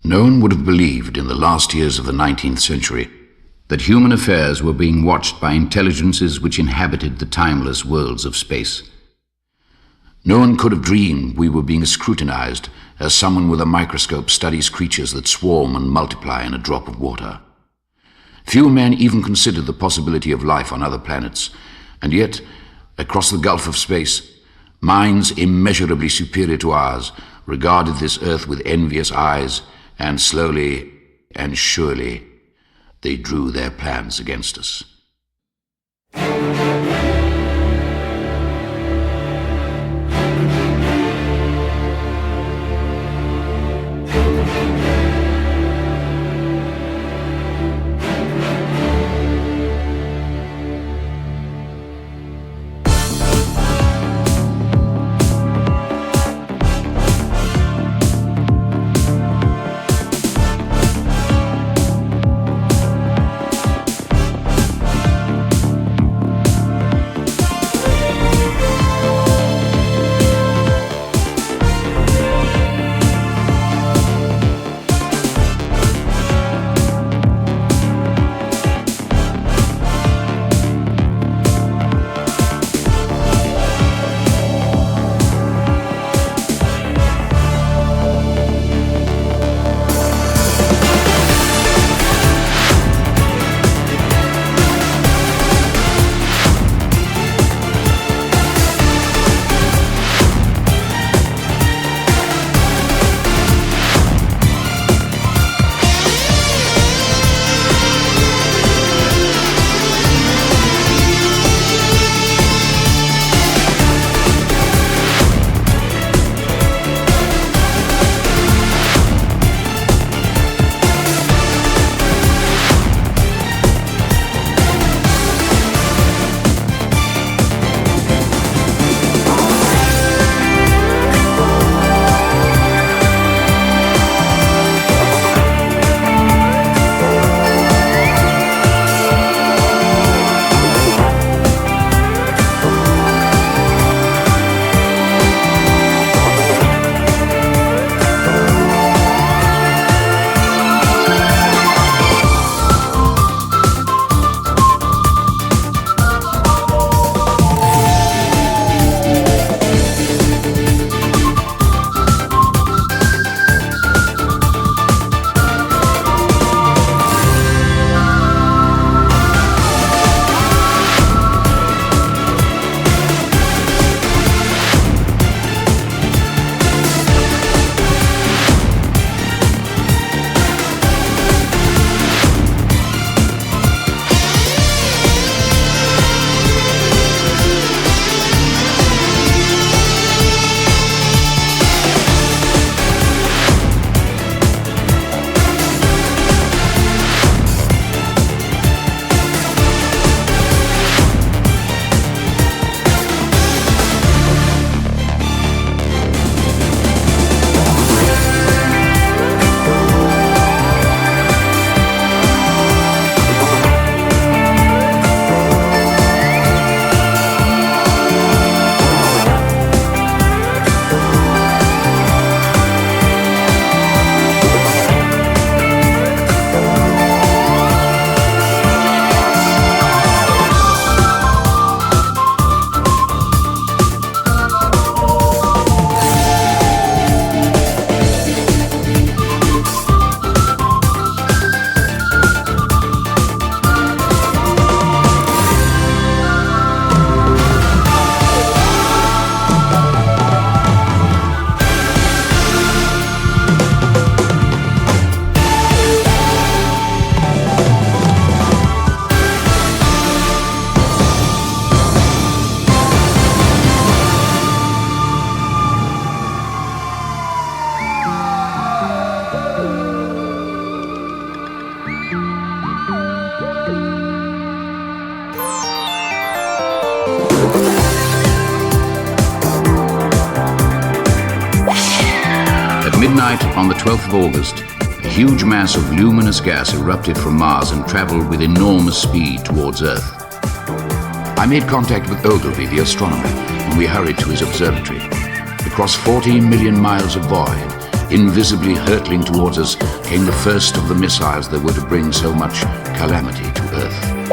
No one would have believed in the last years of the 19th century that human affairs were being watched by intelligences which inhabited the timeless worlds of space. No one could have dreamed we were being scrutinized as someone with a microscope studies creatures that swarm and multiply in a drop of water. Few men even considered the possibility of life on other planets, and yet, across the gulf of space, minds immeasurably superior to ours regarded this earth with envious eyes, and slowly and surely they drew their plans against us. midnight on the 12th of August, a huge mass of luminous gas erupted from Mars and traveled with enormous speed towards Earth. I made contact with Ogilvy, the astronomer, and we hurried to his observatory. Across 14 million miles of void, Invisibly hurtling towards us came the first of the missiles that were to bring so much calamity to Earth.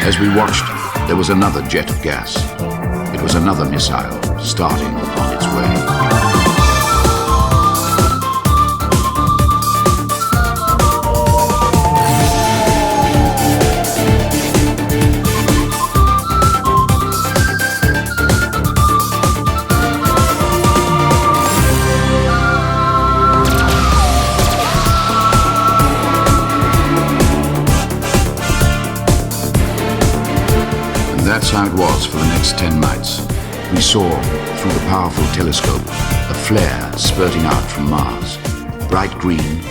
As we watched, there was another jet of gas. It was another missile starting on its way. That's how it was for the next 10 nights. We saw, through the powerful telescope, a flare spurting out from Mars. Bright green,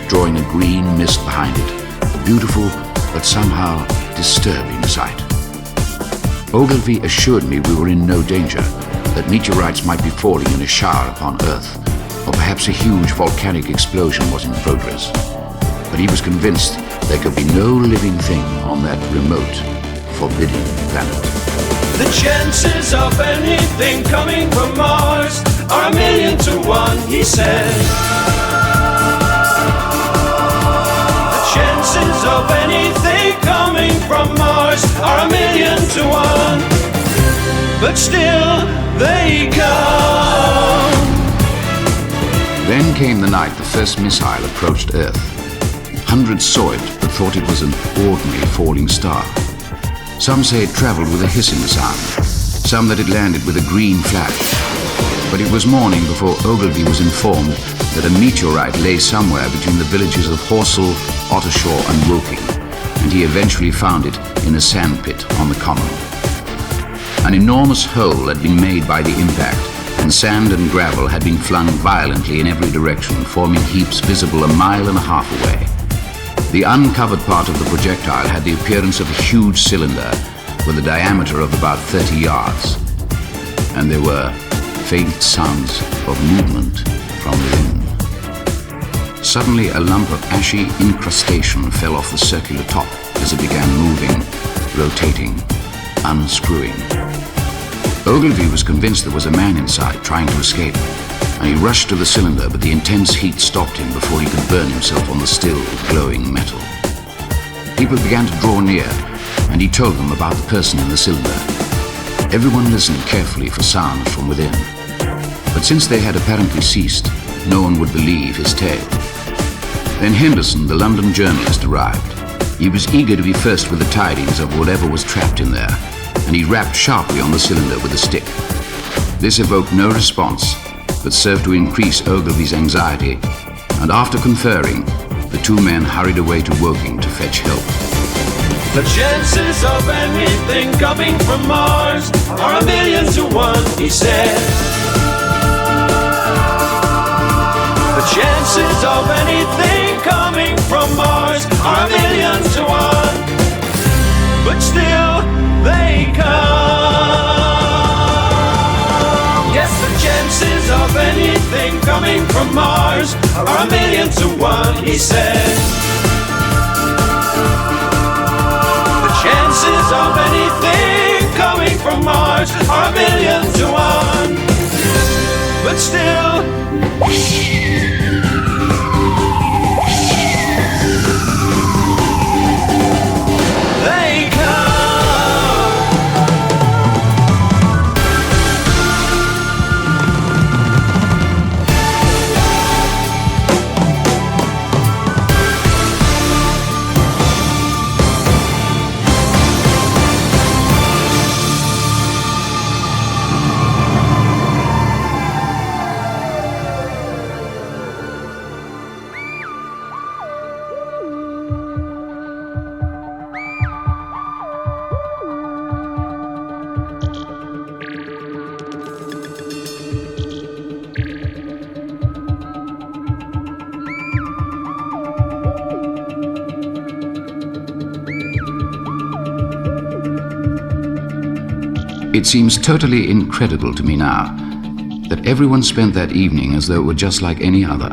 drawing a green mist behind it. A beautiful, but somehow disturbing sight. Ogilvy assured me we were in no danger, that meteorites might be falling in a shower upon Earth, or perhaps a huge volcanic explosion was in progress. But he was convinced there could be no living thing on that remote, forbidden planet. The chances of anything coming from Mars are 1,000,000 to 1, he said. The chances of anything coming from Mars are 1,000,000 to 1, but still they come. Then came the night the first missile approached Earth. Hundreds saw it, but thought it was an ordinary falling star. Some say it traveled with a hissing sound, some that it landed with a green flash. But it was morning before Ogilvy was informed that a meteorite lay somewhere between the villages of Horsell, Ottershaw and Woking, and he eventually found it in a sandpit on the common. An enormous hole had been made by the impact, and sand and gravel had been flung violently in every direction, forming heaps visible 1.5 miles away. The uncovered part of the projectile had the appearance of a huge cylinder with a diameter of about 30 yards. And there were faint sounds of movement from within. Suddenly, a lump of ashy incrustation fell off the circular top as it began moving, rotating, unscrewing. Ogilvy was convinced there was a man inside trying to escape, and he rushed to the cylinder, but the intense heat stopped him before he could burn himself on the still, glowing metal. People began to draw near, and he told them about the person in the cylinder. Everyone listened carefully for sounds from within. But since they had apparently ceased, no one would believe his tale. Then Henderson, the London journalist, arrived. He was eager to be first with the tidings of whatever was trapped in there, and he rapped sharply on the cylinder with a stick. This evoked no response, but served to increase Ogilvy's anxiety, and after conferring, the two men hurried away to Woking to fetch help. The chances of anything coming from Mars are 1,000,000 to 1, he said. The chances of anything coming from Mars are 1,000,000 to 1, but still they come. Yes, the chances of anything coming from Mars are 1,000,000 to 1, he said. The chances of anything coming from Mars are 1,000,000 to 1, but still they come. It seems totally incredible to me now that everyone spent that evening as though it were just like any other.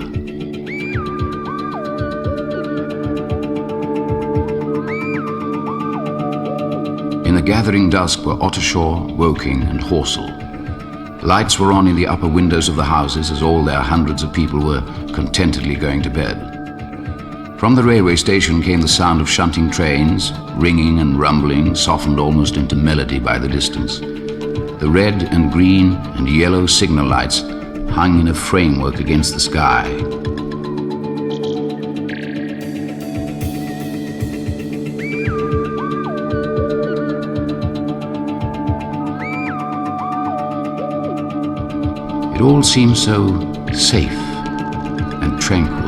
In the gathering dusk were Ottershaw, Woking and Horsell. Lights were on in the upper windows of the houses as all their hundreds of people were contentedly going to bed. From the railway station came the sound of shunting trains, ringing and rumbling, softened almost into melody by the distance. The red and green and yellow signal lights hung in a framework against the sky. It all seemed so safe and tranquil.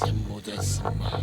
Semua dah semua